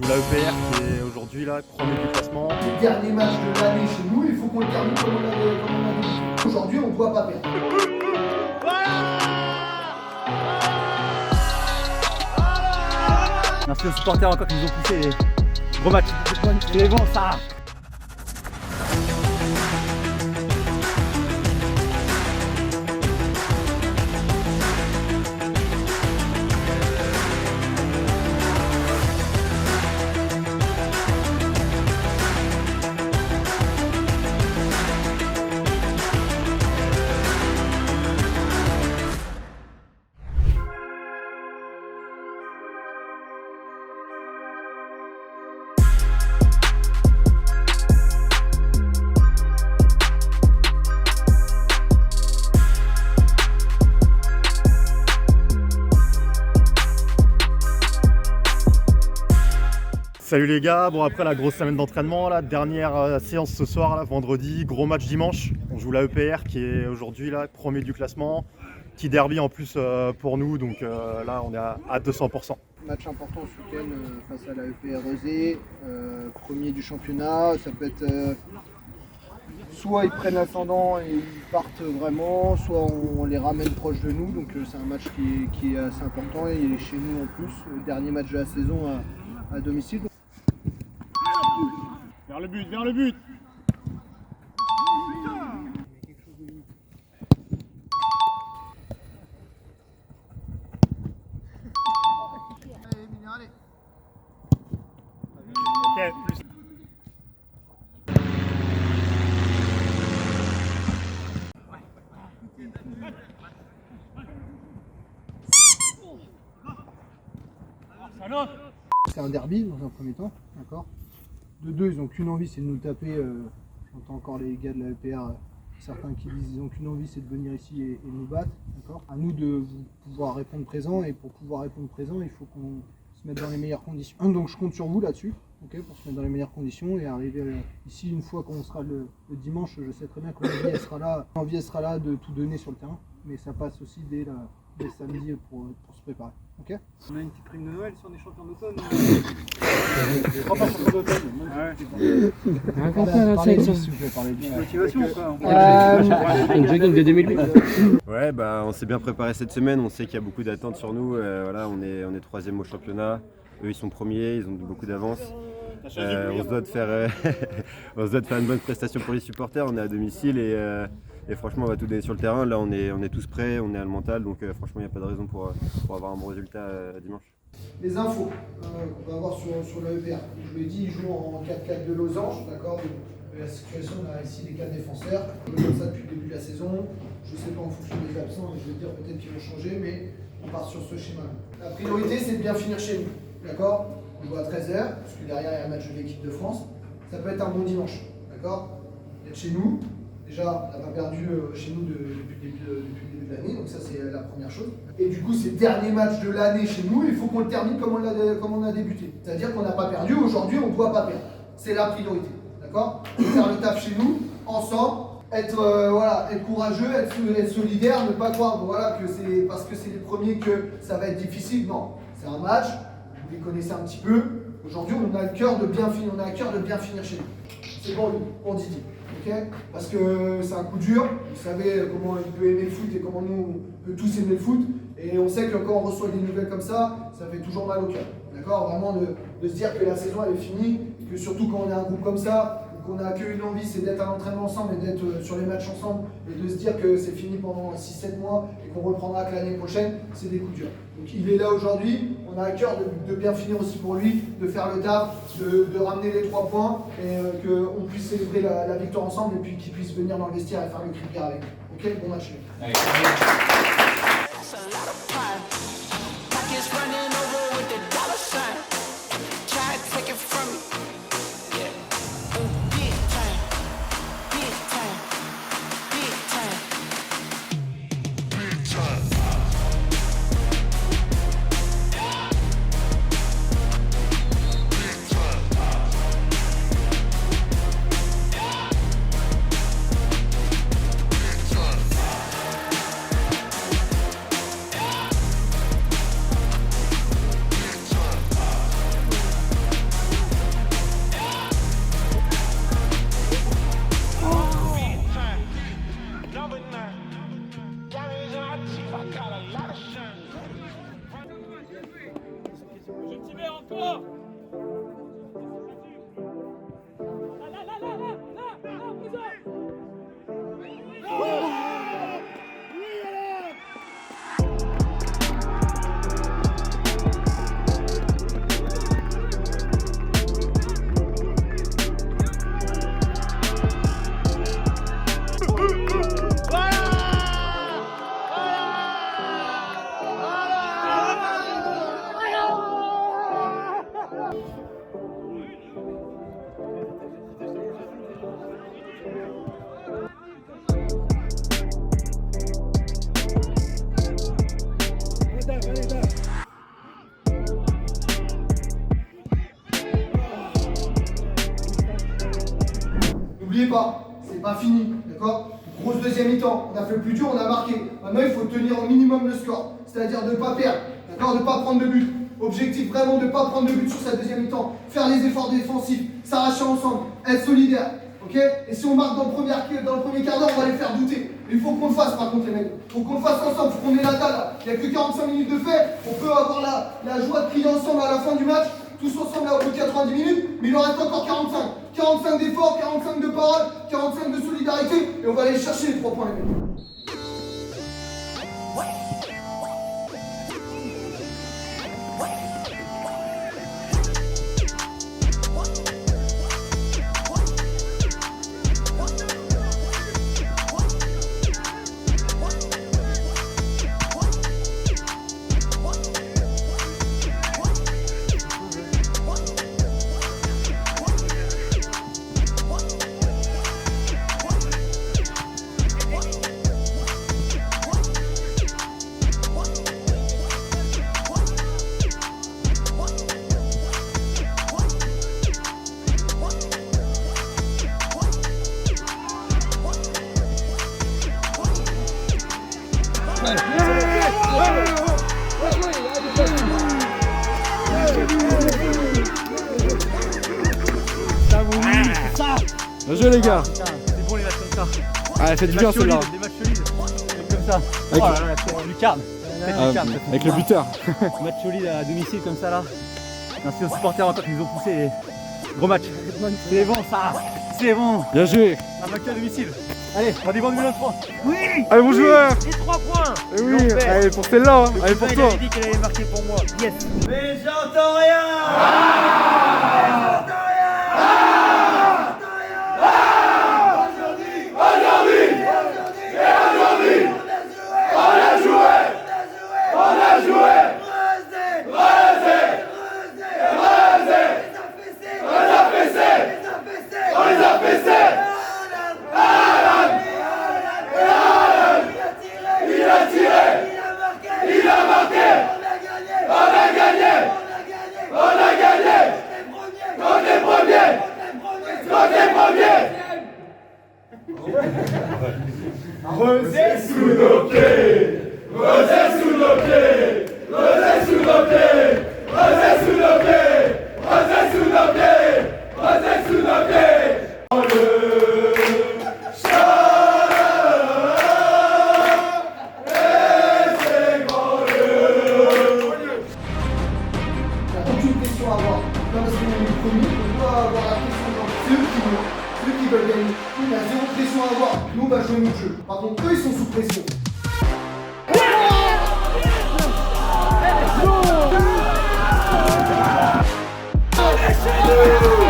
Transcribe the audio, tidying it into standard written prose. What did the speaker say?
joue la EPR qui est aujourd'hui là, premier du classement. Le dernier match de l'année chez nous, il faut qu'on le termine comme on a dit. Aujourd'hui, on ne doit pas perdre. Merci aux supporters encore qui nous ont poussé. Gros match. C'est bon ça. Salut les gars, bon après la grosse semaine d'entraînement, la dernière séance ce soir, là, vendredi, gros match dimanche. On joue la EPR qui est aujourd'hui là, premier du classement, petit derby en plus pour nous, donc là on est à 200%. Match important ce week-end face à la EPR Rezé, premier du championnat, ça peut être soit ils prennent l'ascendant et ils partent vraiment, soit on les ramène proche de nous, donc c'est un match qui est assez important et il est chez nous en plus, le dernier match de la saison à domicile. Vers le but, vers le but. Ok, plus. C'est un derby dans un premier temps, d'accord. De deux, ils n'ont qu'une envie, c'est de nous taper. J'entends encore les gars de la EPR, certains qui disent qu'ils n'ont qu'une envie, c'est de venir ici et de nous battre, d'accord. À nous de pouvoir répondre présent, et pour pouvoir répondre présent, il faut qu'on se mette dans les meilleures conditions. Donc je compte sur vous là-dessus, ok, pour se mettre dans les meilleures conditions et arriver ici une fois qu'on sera le dimanche. Je sais très bien que l'envie elle sera là de tout donner sur le terrain, mais ça passe aussi dès samedi pour se préparer. Okay. On a une petite prime de Noël si on est champion d'automne. Je crois pas champion d'automne. Motivation quoi. Une jogging de 2008. Ouais, bah, on s'est bien préparé cette semaine, on sait qu'il y a beaucoup d'attentes sur nous. Voilà, on est troisième au championnat, eux ils sont premiers, ils ont beaucoup d'avance. On se doit de faire, une bonne prestation pour les supporters, on est à domicile et franchement on va tout donner sur le terrain. Là on est tous prêts, on est à le mental, donc franchement il n'y a pas de raison pour avoir un bon résultat dimanche. Les infos qu'on va avoir sur le EPR. Je vous l'ai dit, ils jouent en 4-4 de losange, d'accord. La situation, on a ici les 4 défenseurs. On joue comme ça depuis le début de la saison. Je ne sais pas en fonction des absents, mais je veux dire peut-être qu'ils vont changer, mais on part sur ce schéma. La priorité, c'est de bien finir chez nous, d'accord. On joue à 13h, parce que derrière il y a un match de l'équipe de France. Ça peut être un bon dimanche, d'accord. Être chez nous. Déjà, on n'a pas perdu chez nous depuis le début de l'année, donc ça c'est la première chose. Et du coup, c'est le dernier match de l'année chez nous, il faut qu'on le termine comme on a débuté. C'est-à-dire qu'on n'a pas perdu, aujourd'hui on ne doit pas perdre. C'est la priorité, d'accord. Faire le taf chez nous, ensemble, être courageux, être solidaire, ne pas croire que c'est parce que c'est les premiers que ça va être difficile. Non, c'est un match, vous les connaissez un petit peu. Aujourd'hui, on a à cœur de bien finir chez nous. C'est bon, on dit. Okay, parce que c'est un coup dur, vous savez comment il peut aimer le foot et comment nous on peut tous aimer le foot, et on sait que quand on reçoit des nouvelles comme ça fait toujours mal au cœur, d'accord. Vraiment de se dire que la saison elle est finie, que surtout quand on est un groupe comme ça, qu'on a qu'une envie, c'est d'être à l'entraînement ensemble et d'être sur les matchs ensemble, et de se dire que c'est fini pendant 6-7 mois et qu'on reprendra que l'année prochaine, c'est des coups durs. Donc il est là aujourd'hui, on a à cœur de bien finir aussi pour lui, de faire le taf, de ramener les 3 points et qu'on puisse célébrer la victoire ensemble et puis qu'il puisse venir dans le vestiaire et faire le cri de guerre avec. Ok, bon match. N'oubliez pas, c'est pas fini, d'accord? Grosse deuxième mi-temps, on a fait le plus dur, on a marqué. Maintenant, il faut tenir au minimum le score, c'est-à-dire de ne pas perdre, d'accord? De ne pas prendre de but. Objectif vraiment de ne pas prendre de but sur cette deuxième mi-temps. Faire les efforts défensifs, s'arracher ensemble, être solidaire, ok? Et si on marque dans le premier quart d'heure, on va les faire douter. Il faut qu'on le fasse par contre, les mecs. Il faut qu'on le fasse ensemble, il faut qu'on ait la dalle là. Il n'y a que 45 minutes de fait. On peut avoir la joie de crier ensemble à la fin du match, tous ensemble là au bout de 90 minutes, mais il en reste encore 45. 45 d'efforts, 45 de paroles, 45 de solidarité, et on va aller chercher les 3 points, les mecs. Bien joué les gars. C'est bon les matchs comme ça. Ah, faites du bien celle-là. Des matchs solides. C'est comme ça. Avec- Oh là là, la lucarne. Avec le buteur. Match solide à domicile comme ça là. Merci aux supporters encore qui nous ont poussé. Gros match. C'est bon ça. C'est bon. Bien joué. Un vainqueur à domicile. Allez, rendez-vous en 2023. Oui. Allez bon joueur. Et 3 points. Eh oui, allez pour celle-là, hein. Allez pour Il toi. avait dit qu'elle allait marquer pour moi. Yes. Mais j'entends rien. Aucune pression à avoir. Pas parce qu'on est le premier qu'on doit avoir la pression. C'est eux qui veulent gagner. Il y a zéro pression à avoir. Nous, on va jouer notre jeu. Par contre, eux, ils sont sous pression. Allez,